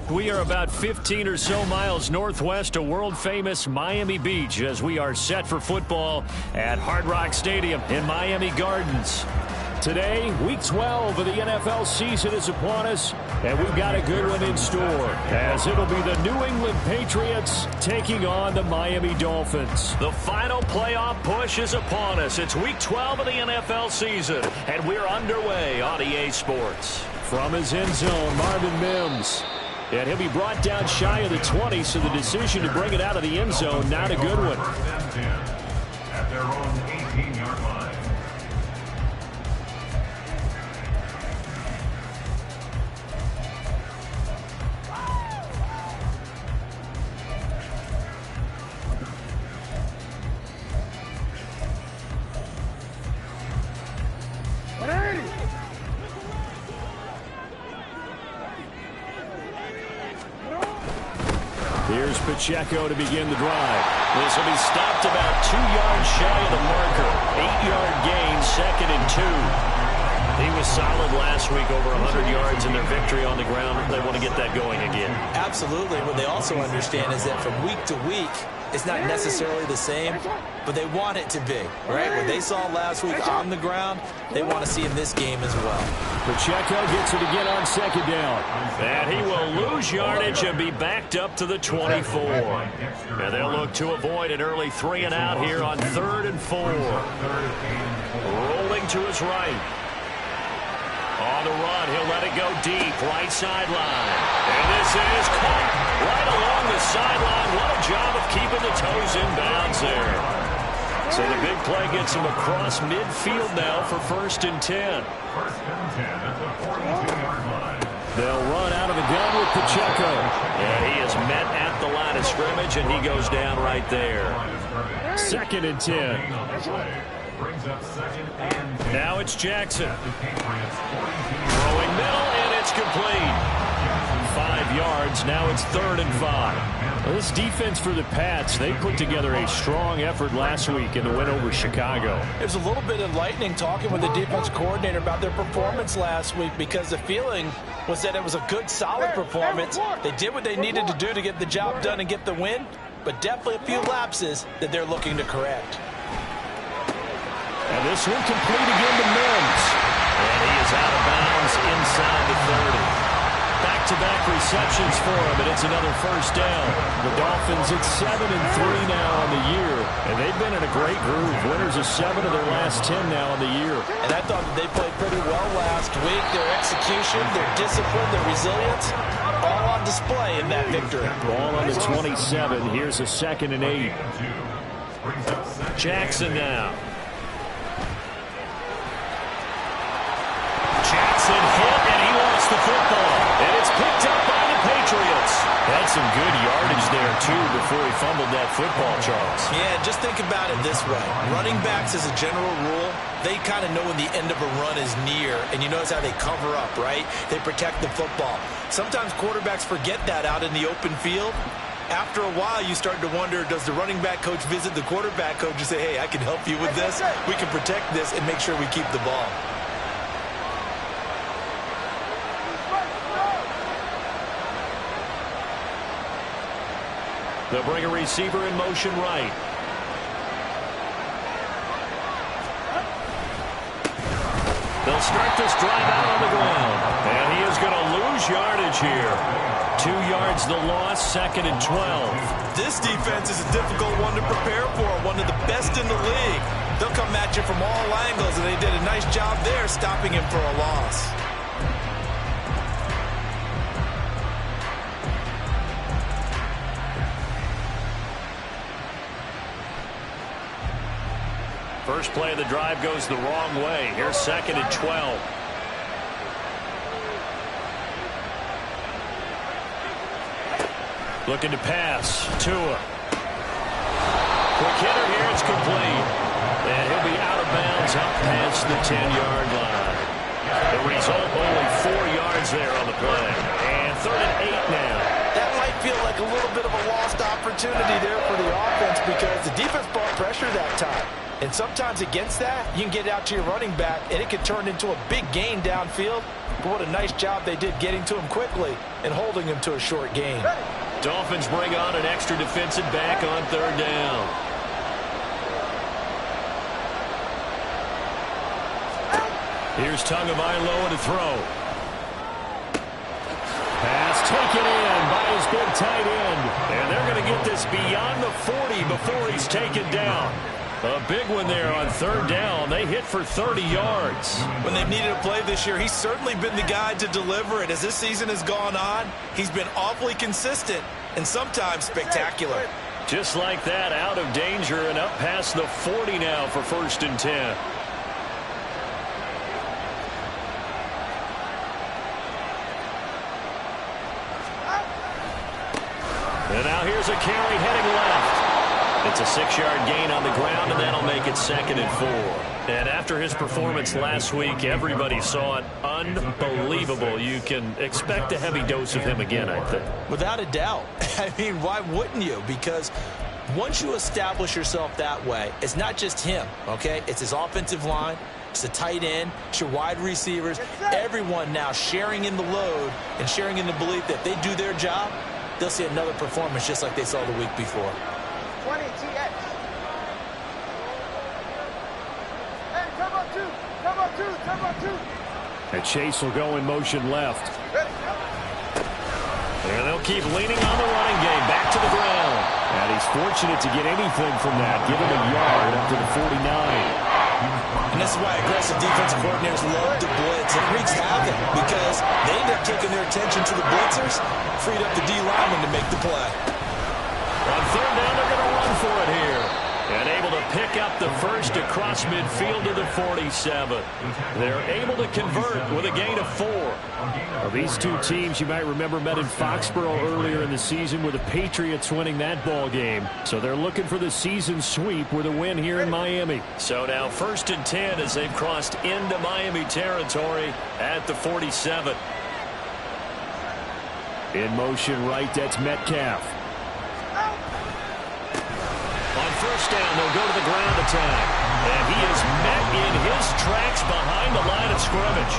We are about 15 or so miles northwest of world-famous Miami Beach as we are set for football at Hard Rock Stadium in Miami Gardens. Today, Week 12 of the NFL season is upon us, and we've got a good one in store, as it'll be the New England Patriots taking on the Miami Dolphins. The final playoff push is upon us. It's Week 12 of the NFL season, and we're underway on EA Sports. From his end zone, Marvin Mims. And he'll be brought down shy of the 20, so the decision to bring it out of the end zone, not a good one. At their own 18-yard line. Here's Pacheco to begin the drive. This will be stopped about 2 yards shy of the marker. 8-yard gain, 2nd and 2. He was solid last week, over 100 yards in their victory on the ground. They want to get that going again. Absolutely. What they also understand is that from week to week, it's not necessarily the same, but they want it to be, right? What they saw last week on the ground, they want to see in this game as well. Pacheco gets it again on 2nd down. And he will lose yardage and be backed up to the 24. And they'll look to avoid an early 3-and-out here on 3rd and 4. Rolling to his right. On the run, he'll let it go deep, right sideline. And this is caught right along the sideline. What a job of keeping the toes in bounds there. So the big play gets him across midfield now for 1st and 10. 1st and 10 at the 42-yard line. They'll run out of the gun with Pacheco. And he is met at the line of scrimmage, and he goes down right there. 2nd and 10. Brings up 2nd and 10. Now it's Jackson. Throwing middle, and it's complete. 5 yards. Now it's 3rd and 5. Well, this defense for the Pats, they put together a strong effort last week in the win over Chicago. It was a little bit enlightening talking with the defense coordinator about their performance last week, because the feeling was that it was a good, solid performance. They did what they needed to do to get the job done and get the win, but definitely a few lapses that they're looking to correct. And this one complete again to Mims. And he is out of bounds inside the 30. Back-to-back receptions for him, and it's another 1st down. The Dolphins at 7-3 now on the year, and they've been in a great groove. Winners of 7 of their last 10 now on the year. And I thought that they played pretty well last week. Their execution, their discipline, their resilience, all on display in that victory. Ball on the 27. Here's a 2nd and 8. Jackson now. Jackson hit, and he lost the football. And it's picked up by the Patriots. Had some good yardage there, too, before he fumbled that football, Charles. Yeah, just think about it this way. Running backs, as a general rule, they kind of know when the end of a run is near, and you notice how they cover up, right? They protect the football. Sometimes quarterbacks forget that out in the open field. After a while, you start to wonder, does the running back coach visit the quarterback coach and say, hey, I can help you with this. We can protect this and make sure we keep the ball. They'll bring a receiver in motion right. They'll start this drive out on the ground. And he is going to lose yardage here. 2 yards the loss, 2nd and 12. This defense is a difficult one to prepare for, one of the best in the league. They'll come at you from all angles, and they did a nice job there stopping him for a loss. First play of the drive goes the wrong way. Here's 2nd and 12. Looking to pass. Tua. Quick hitter here. It's complete. And he'll be out of bounds up past the 10-yard line. The result, only 4 yards there on the play. And 3rd and 8 now. That might feel like a little bit of a lost opportunity there for the offense because the defense brought pressure that time. And sometimes against that, you can get it out to your running back, and it can turn into a big gain downfield. But what a nice job they did getting to him quickly and holding him to a short gain. Dolphins bring on an extra defensive back on third down. Here's Tagovailoa to throw. Pass taken in by his big tight end. And they're going to get this beyond the 40 before he's taken down. A big one there on third down. They hit for 30 yards. When they've needed a play this year, he's certainly been the guy to deliver it. As this season has gone on, he's been awfully consistent and sometimes spectacular. Just like that, out of danger and up past the 40 now for 1st and 10. And now here's a carry heading left. It's a 6-yard gain on the ground, and that'll make it 2nd and 4. And after his performance last week, everybody saw it. Unbelievable. You can expect a heavy dose of him again, I think. Without a doubt. I mean, why wouldn't you? Because once you establish yourself that way, it's not just him, okay? It's his offensive line. It's the tight end. It's your wide receivers. Everyone now sharing in the load and sharing in the belief that if they do their job, they'll see another performance just like they saw the week before. 20 TX. Hey, turbo two. And Chase will go in motion left. And they'll keep leaning on the running game. Back to the ground. And he's fortunate to get anything from that. Give him a yard up to the 49. And this is why aggressive defensive coordinators love to blitz. It wreaks havoc because they end up taking their attention to the blitzers, freed up the D lineman to make the play. On third down, they're going to run for it here. And able to pick up the first across midfield to the 47. They're able to convert with a gain of 4. Well, these two teams, you might remember, met in Foxborough earlier in the season with the Patriots winning that ball game. So they're looking for the season sweep with a win here in Miami. So now 1st and 10 as they've crossed into Miami territory at the 47. In motion right, that's Metcalf. On first down, they'll go to the ground attack. And he is met in his tracks behind the line of scrimmage.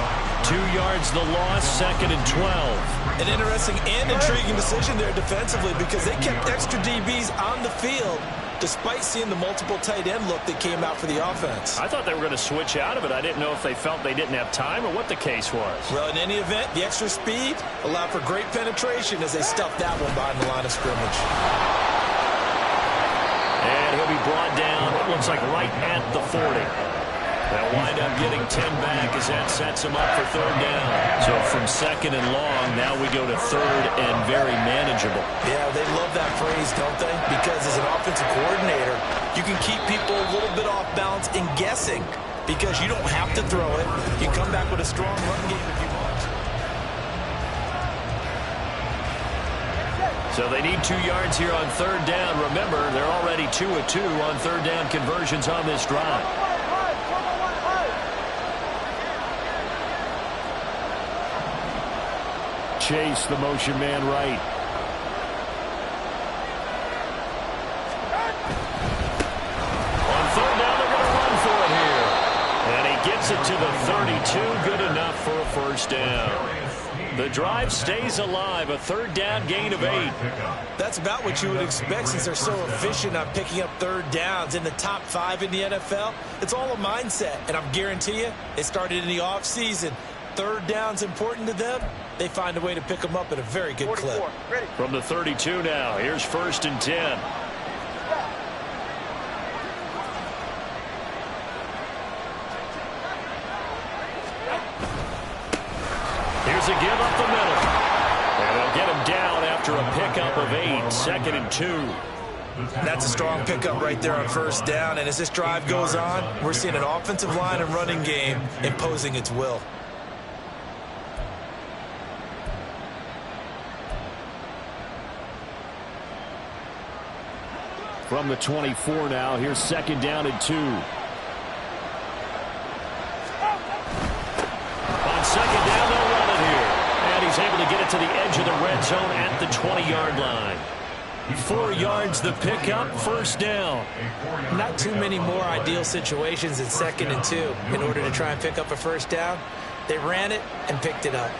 2 yards the loss, 2nd and 12. An interesting and intriguing decision there defensively because they kept extra DBs on the field despite seeing the multiple tight end look that came out for the offense. I thought they were going to switch out of it. I didn't know if they felt they didn't have time or what the case was. Well, in any event, the extra speed allowed for great penetration as they stuffed that one behind the line of scrimmage. And he'll be brought down, it looks like right at the 40. They'll wind up getting 10 back as that sets them up for third down. So from 2nd and long, now we go to 3rd and very manageable. Yeah, they love that phrase, don't they? Because as an offensive coordinator, you can keep people a little bit off balance and guessing because you don't have to throw it. You come back with a strong run game if you want. So they need 2 yards here on third down. Remember, they're already 2 of 2 on third down conversions on this drive. Chase, the motion man right. On third down, they're going to run for it here. And he gets it to the 32. Good enough for a first down. The drive stays alive, a 3rd down gain of 8. That's about what you would expect since they're so efficient on picking up third downs in the top 5 in the NFL. It's all a mindset, and I'm guarantee you, it started in the offseason. Third down's important to them. They find a way to pick them up at a very good clip. From the 32 now, here's 1st and 10. Here's a give up the middle. And they'll get him down after a pickup of 8, 2nd and 2. That's a strong pickup right there on first down. And as this drive goes on, we're seeing an offensive line and running game imposing its will. From the 24 now, here's 2nd down and 2. On 2nd down, they'll run it here. And he's able to get it get to the edge of the red zone at the 20-yard line. 4 yards the pickup, first down. Not too many more ideal situations in 2nd and 2 in order to try and pick up a first down. They ran it and picked it up.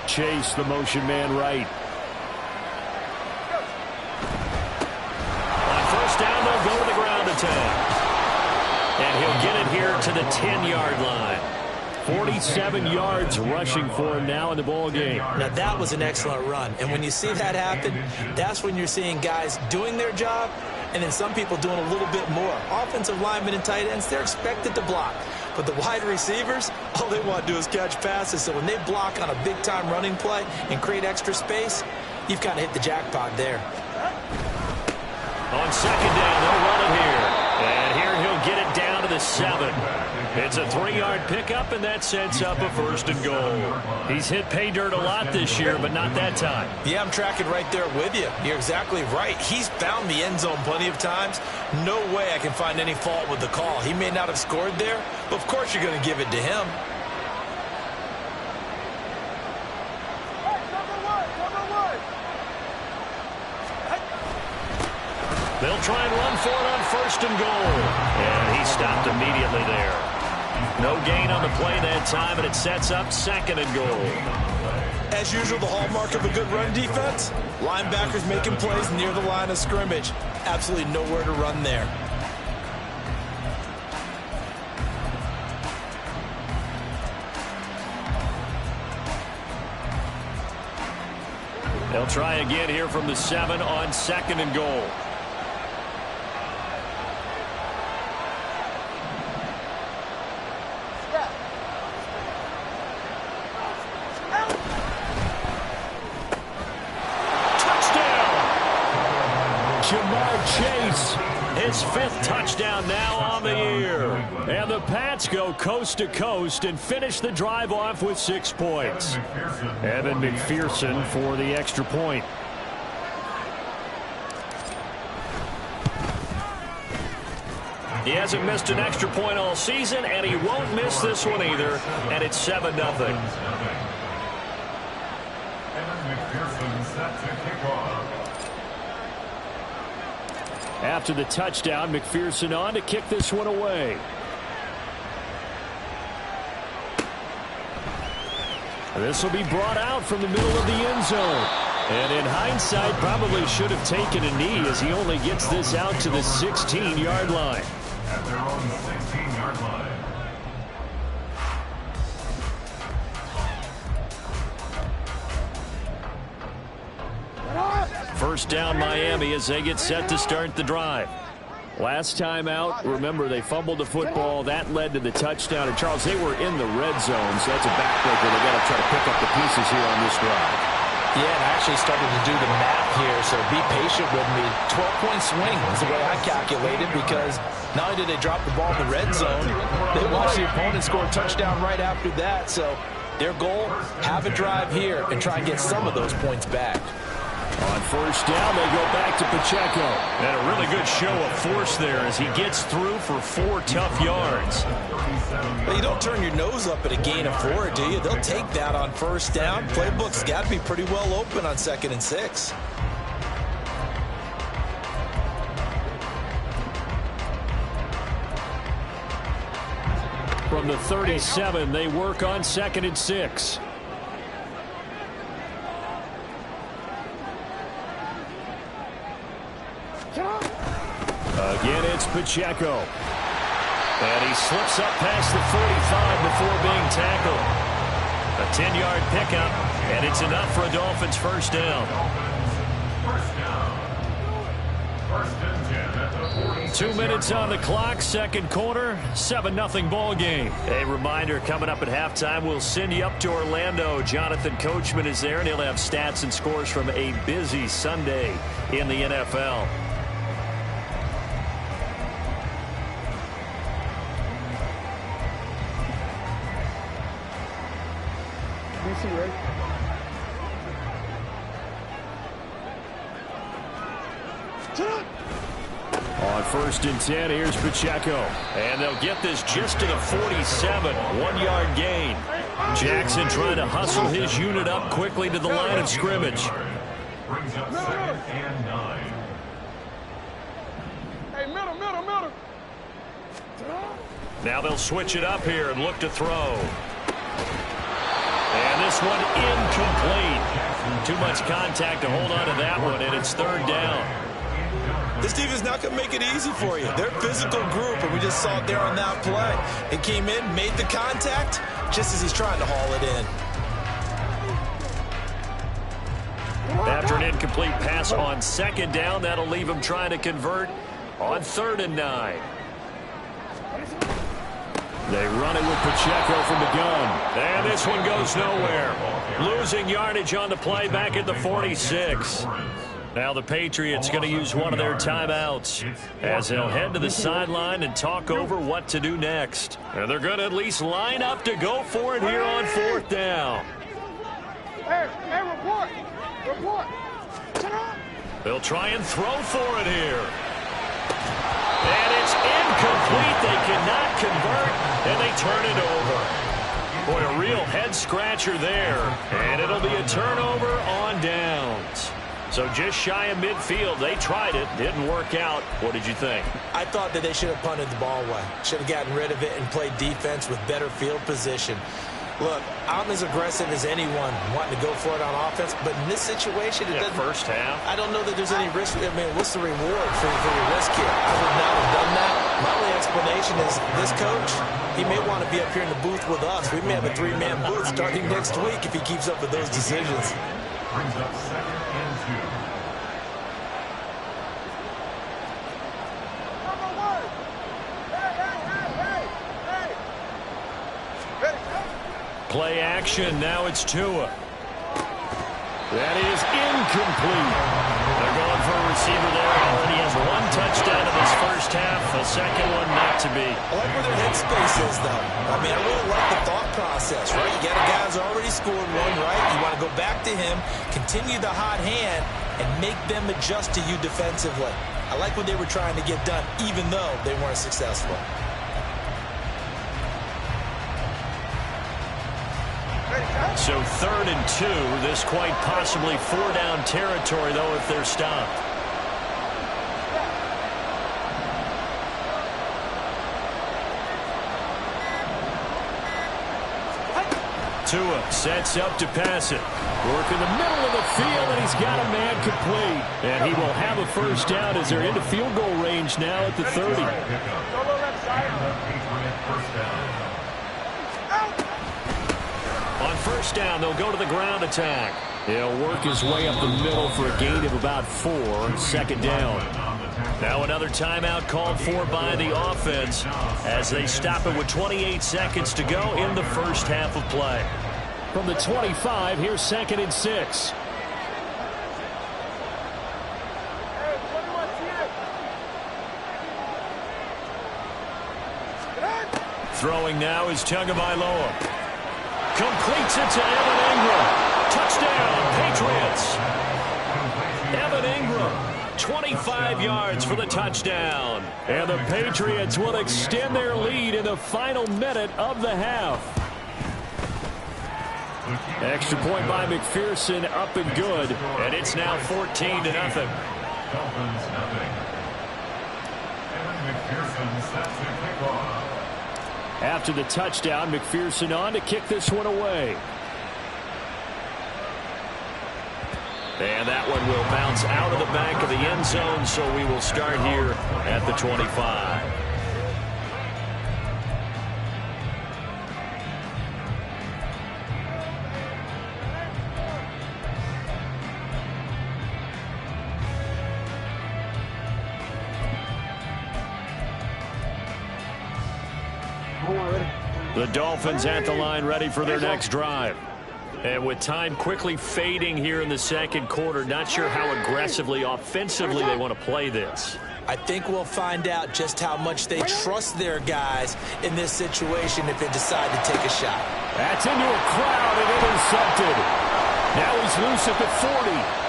Chase, the motion man right. On first down, they'll go to the ground attack. And he'll get it here to the 10-yard line. 47 yards rushing for him now in the ball game. Now, that was an excellent run. And when you see that happen, that's when you're seeing guys doing their job and then some people doing a little bit more. Offensive linemen and tight ends, they're expected to block. But the wide receivers, all they want to do is catch passes. So when they block on a big-time running play and create extra space, you've kind of hit the jackpot there. On second down, they'll run it here. And here he'll get it down to the 7. It's a 3-yard pickup, and that sets up a first and goal. He's hit pay dirt a lot this year, but not that time. Yeah, I'm tracking right there with you. You're exactly right. He's found the end zone plenty of times. No way I can find any fault with the call. He may not have scored there, but of course you're going to give it to him. They'll try and run for it on first and goal. And he stopped immediately there. No gain on the play that time, and it sets up 2nd and goal. As usual, the hallmark of a good run defense, linebackers making plays near the line of scrimmage. Absolutely nowhere to run there. They'll try again here from the 7 on 2nd and goal. Chase, his 5th touchdown now on the year. And the Pats go coast to coast and finish the drive off with 6 points. Evan McPherson for the extra point. He hasn't missed an extra point all season, and he won't miss this one either. And it's 7-0. Evan McPherson set to kick off. After the touchdown, McPherson on to kick this one away. This will be brought out from the middle of the end zone. And in hindsight, probably should have taken a knee as he only gets this out to the 16-yard line. At their own 16-yard line. First down Miami as they get set to start the drive. Last time out, remember, they fumbled the football. That led to the touchdown. And, Charles, they were in the red zone, so that's a backbreaker. They've got to try to pick up the pieces here on this drive. Yeah, and I actually started to do the math here, so be patient with me. 12-point swing is the way I calculated, because not only did they drop the ball in the red zone, they watched the opponent score a touchdown right after that. So their goal, have a drive here and try and get some of those points back. On first down, they go back to Pacheco. And a really good show of force there as he gets through for 4 tough yards. Well, you don't turn your nose up at a gain of 4, do you? They'll take that on first down. Playbook's got to be pretty well open on 2nd and 6. From the 37, they work on 2nd and 6. Again, it's Pacheco. And he slips up past the 45 before being tackled. A 10-yard pickup, and it's enough for a Dolphins first down. First down. First and 10 at the 46. 2 minutes on the clock, second quarter, 7-0 ball game. A reminder, coming up at halftime, we'll send you up to Orlando. Jonathan Coachman is there, and he'll have stats and scores from a busy Sunday in the NFL. Right? On 1st and 10, here's Pacheco. And they'll get this just to the 47, 1-yard gain. Jackson trying to hustle his unit up quickly to the line of scrimmage. Brings up 2nd and 9. Hey, middle. Now they'll switch it up here and look to throw. And this one incomplete. Too much contact to hold on to that one, and it's 3rd down. This defense not going to make it easy for you. They're a physical group, and we just saw it there on that play. It came in, made the contact, just as he's trying to haul it in. After an incomplete pass on 2nd down, that'll leave him trying to convert on 3rd and 9. They run it with Pacheco from the gun. And this one goes nowhere. Losing yardage on the play back at the 46. Now the Patriots going to use one of their timeouts as they'll head to the sideline and talk over what to do next. And they're going to at least line up to go for it here on 4th down. Hey, report. They'll try and throw for it here. And it's incomplete. They cannot convert, and they turn it over. Boy, a real head-scratcher there. And it'll be a turnover on downs. So just shy of midfield. They tried it. Didn't work out. What did you think? I thought that they should have punted the ball away. Should have gotten rid of it and played defense with better field position. Look, I'm as aggressive as anyone wanting to go for it on offense, but in this situation, it doesn't. First half. I don't know that there's any risk. I mean, what's the reward for your risk here? I would not have done that. My only explanation is this coach, he may want to be up here in the booth with us. We may have a 3-man booth starting next week if he keeps up with those decisions. Brings up 2nd and 2. Play action. Now it's Tua. That is incomplete. They're going for a receiver there. Already has 1 touchdown in this first half. A second one not to be. I like where their headspace is, though. I mean, I really like the thought process, right? You got a guy who's already scored one, right? You want to go back to him, continue the hot hand, and make them adjust to you defensively. I like what they were trying to get done, even though they weren't successful. So 3rd and 2. This quite possibly 4-down territory, though, if they're stopped. Tua sets up to pass it. Work in the middle of the field, and he's got a man complete. And he will have a first down as they're into field goal range now at the 30. On 1st down, they'll go to the ground attack. He'll work his way up the middle for a gain of about 4. 2nd down. Now another timeout called for by the offense as they stop it with 28 seconds to go in the first half of play. From the 25, here's 2nd and 6. Throwing now is Tagovailoa. Completes it to Evan Ingram. Touchdown, Patriots. Evan Ingram, 25 yards for the touchdown. And the Patriots will extend their lead in the final minute of the half. Extra point by McPherson, up and good. And it's now 14-0. Dolphins nothing. Evan McPherson set to kick off. After the touchdown, McPherson on to kick this one away. And that one will bounce out of the back of the end zone, so we will start here at the 25. The Dolphins at the line ready for their next drive. And with time quickly fading here in the second quarter, not sure how aggressively, offensively they want to play this. I think we'll find out just how much they trust their guys in this situation if they decide to take a shot. That's into a crowd and intercepted. Now he's loose at the 40.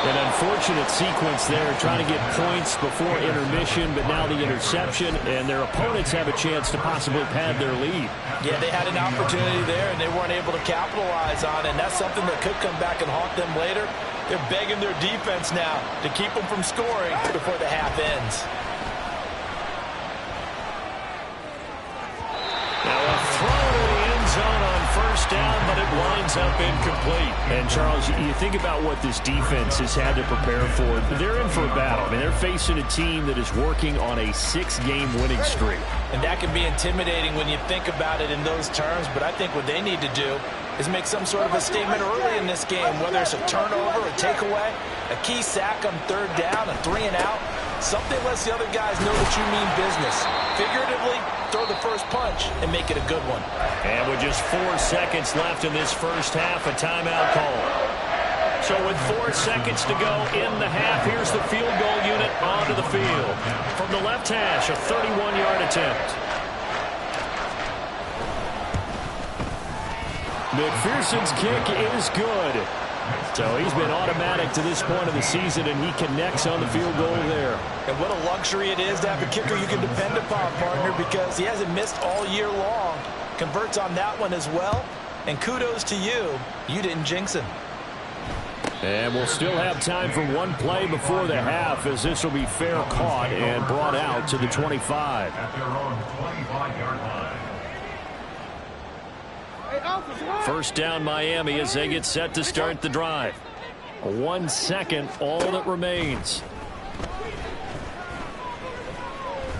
An unfortunate sequence there, trying to get points before intermission, but now the interception, and their opponents have a chance to possibly pad their lead. Yeah, they had an opportunity there, and they weren't able to capitalize on it, and that's something that could come back and haunt them later. They're begging their defense now to keep them from scoring before the half ends. Now a throw to the end zone on first down, but it winds up incomplete. And, Charles, you think about what this defense has had to prepare for. They're in for a battle. I mean, they're facing a team that is working on a 6-game winning streak. And that can be intimidating when you think about it in those terms, but I think what they need to do is make some sort of a statement early in this game, whether it's a turnover, a takeaway, a key sack on third down, a 3-and-out. Something lets the other guys know that you mean business. Figuratively, throw the first punch and make it a good one. And with just 4 seconds left in this first half, a timeout call. So with 4 seconds to go in the half, here's the field goal unit onto the field. From the left hash, a 31-yard attempt. McPherson's kick is good. So he's been automatic to this point of the season, and he connects on the field goal there. And what a luxury it is to have a kicker you can depend upon, partner, because he hasn't missed all year long. Converts on that one as well. And kudos to you. You didn't jinx him. And we'll still have time for one play before the half, as this will be fair caught and brought out to the 25. At their own 25-yard line. First down Miami as they get set to start the drive. 1 second, all that remains.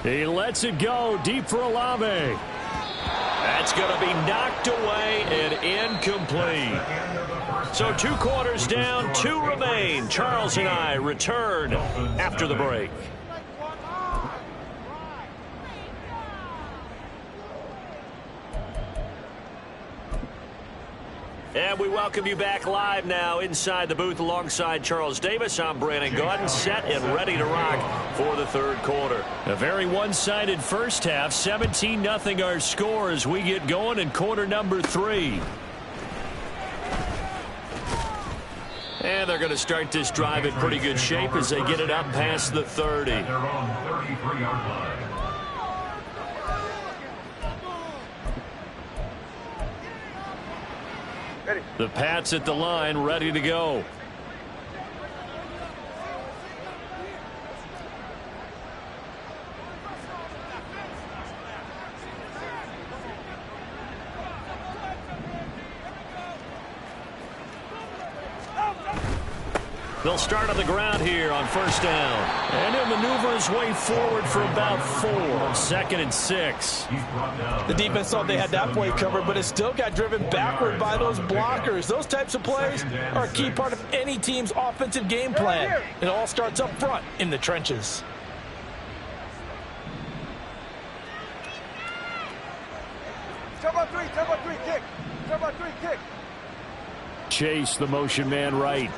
He lets it go deep for Olave. That's going to be knocked away and incomplete. So 2 quarters down, 2 remain. Charles and I return after the break. And we welcome you back live now inside the booth alongside Charles Davis. I'm Brandon Gaudin, set and ready to rock for the third quarter. A very one-sided first half, 17-0 our score as we get going in quarter number 3. And they're going to start this drive in pretty good shape as they get it up past the 30. At their own 33-yard line. The Pats at the line, ready to go. They'll start on the ground here on first down. And he'll maneuver his way forward for about 4. 2nd and 6. The defense thought they had that play covered, but it still got driven backward by those blockers. Those types of plays are a key part of any team's offensive game plan. It all starts up front in the trenches. Turbo 3, kick. Turbo 3, kick. Chase the motion man right.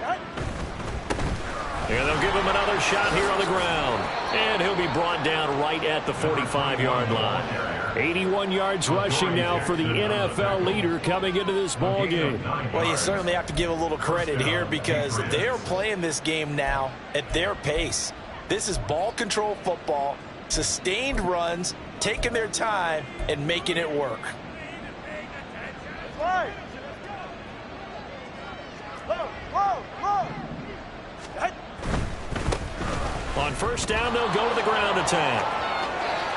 And they'll give him another shot here on the ground. And he'll be brought down right at the 45-yard line. 81 yards rushing now for the NFL leader coming into this ball game. Well, you certainly have to give a little credit here because they are playing this game now at their pace. This is ball control football, sustained runs, taking their time, and making it work. Right. Whoa. On first down, they'll go to the ground attack.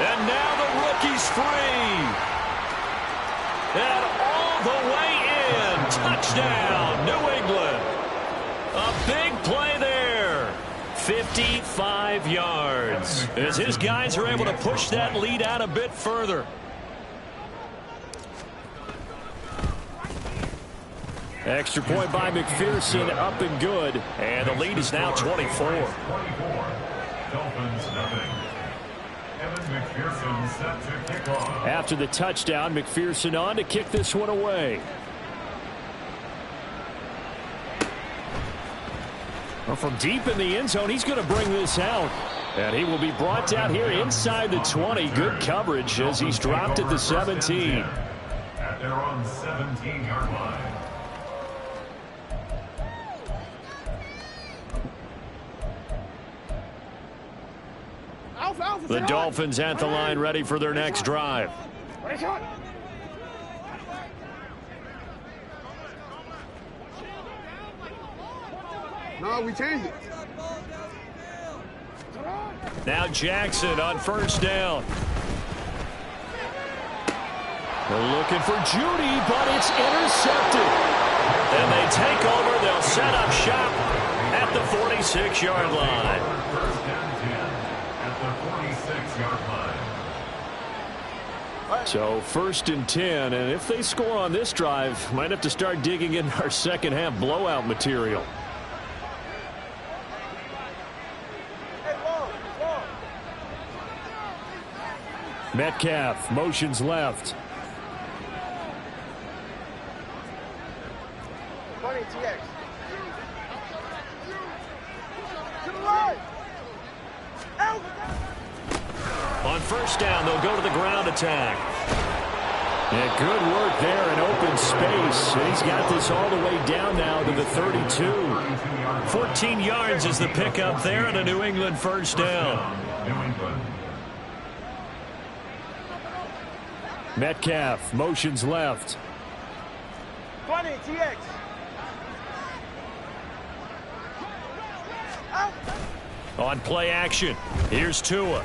And now the rookie's free. And all the way in. Touchdown, New England. A big play there. 55 yards. As his guys are able to push that lead out a bit further. Extra point by McPherson, up and good. And the lead is now 24. Dolphins nothing. Evan McPherson set to kick off. After the touchdown, McPherson on to kick this one away. Well, from deep in the end zone, he's going to bring this out. And he will be brought down here inside the 20. Good coverage as he's dropped at the 17. At their own 17-yard line. The Dolphins at the line ready for their next drive. No, we changed it. Now Jackson on first down. They're looking for Judy, but it's intercepted. And they take over. They'll set up shop at the 46-yard line. First and 10 at the 46-yard line. So first and 10, and if they score on this drive, might have to start digging in our second half blowout material. Metcalf motions left. TX. To the line. Out. On first down, they'll go to the ground attack. Yeah, good work there in open space. And he's got this all the way down now to the 32. 14 yards is the pickup there and a New England first down. New England. Metcalf motions left. 20 TX. Out. On play action, here's Tua.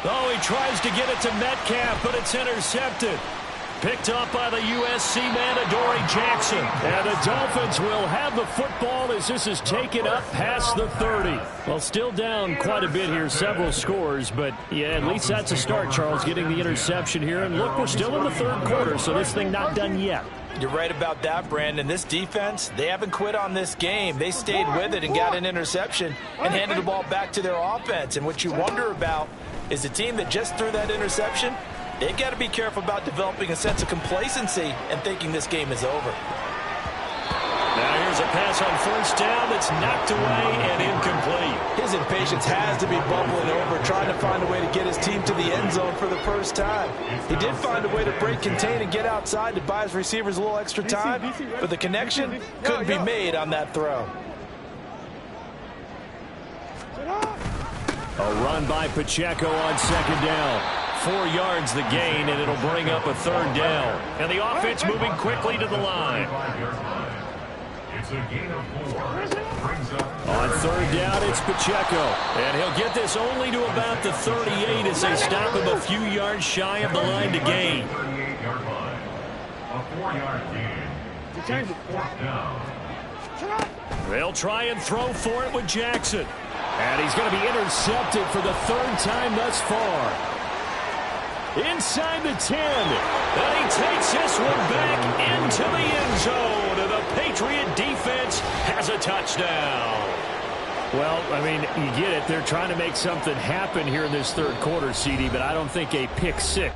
Oh, he tries to get it to Metcalf, but it's intercepted. Picked up by the USC man, Adoree Jackson. And the Dolphins will have the football as this is taken up past the 30. Well, still down quite a bit here, several scores. But, yeah, at least that's a start, Charles, getting the interception here. And, look, we're still in the third quarter, so this thing not done yet. You're right about that, Brandon. This defense, they haven't quit on this game. They stayed with it and got an interception and handed the ball back to their offense. And what you wonder about is the team that just threw that interception, they've got to be careful about developing a sense of complacency and thinking this game is over. Now here's a pass on first down that's knocked away and incomplete. His impatience has to be bubbling over, trying to find a way to get his team to the end zone for the first time. He did find a way to break contain and get outside to buy his receivers a little extra time, but the connection couldn't be made on that throw. A run by Pacheco on second down. 4 yards the gain, and it'll bring up a third down. And the offense moving quickly to the line. It's a gain of 4. Brings up On third down, it's Pacheco. And he'll get this only to about the 38 as they stop him a few yards shy of the line to gain. 38-yard line. A 4-yard gain. It's fourth down. They'll try and throw for it with Jackson. And he's going to be intercepted for the third time thus far. Inside the 10. And he takes this one back into the end zone. And the Patriot defense has a touchdown. Well, I mean, you get it. They're trying to make something happen here in this third quarter, CD, but I don't think a pick six